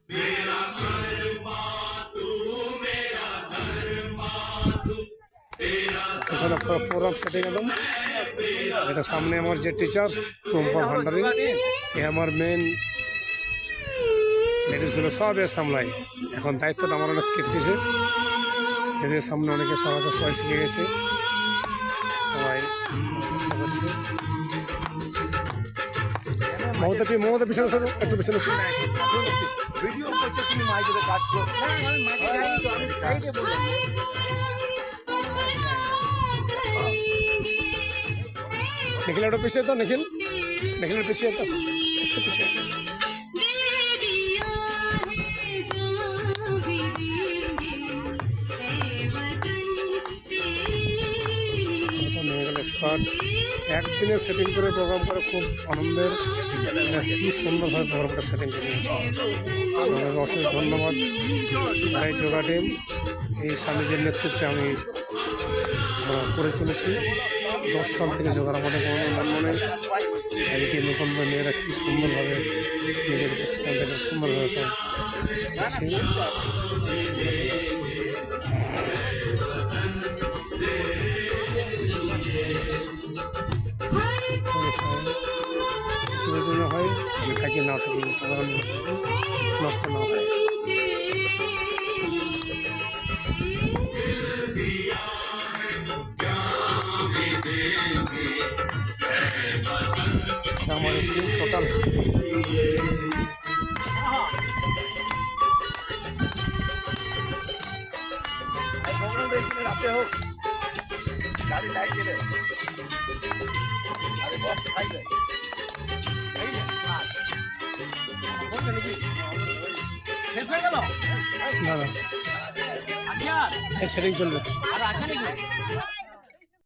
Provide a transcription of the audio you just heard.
এখানে programme setting একদম। এটা সামনে আমার যে টিচার টুম্পা ভান্ডারী, এ আমার মেন লেডিস গুলো সব এর সামলাই। এখন দায়িত্বটা আমার অনেক কেটেছে, যদিও সামনে অনেকে সব আছে, সবাই শিখে গেছে, সবাই চেষ্টা করছে। মমতা পিছনে সরো, একটু পিছনে সরো। ভিডিও করছো তুমি, মাইকে কাজ করো। আমি মাইকে যাইনি তো, আমি সাইডে বললাম। निखिल একটু পিছিয়ে তো, নিখিল পিছিয়ে তো, একটু পিছিয়ে তো। এক্সপার্ট একদিনে সেটিং করে প্রোগ্রাম করে, খুব আনন্দের। কি সুন্দরভাবে প্রোগ্রামটা সেটিং করে নিয়েছে, সবাইকে অশেষ ধন্যবাদ। এই যোগা টিম, এই স্বামীজির নেতৃত্বে আমি করে চলেছি। 10 সাল থেকে যোগার আমাদের কোনো মন নেই। আজকে নতুন মেয়েরা কি সুন্দরভাবে নিজের প্রতিষ্ঠানটাকে সুন্দরভাবে সব জন্য হয়। আমি থাকি না থাকি নষ্ট না হয়। আমার একটি টোটাল রাতে হোক গাড়ি লাইট দিলে আরে বস খাইবে শেষ হয়ে গেল। না, সেটিং চলবে। আর আছে নাকি?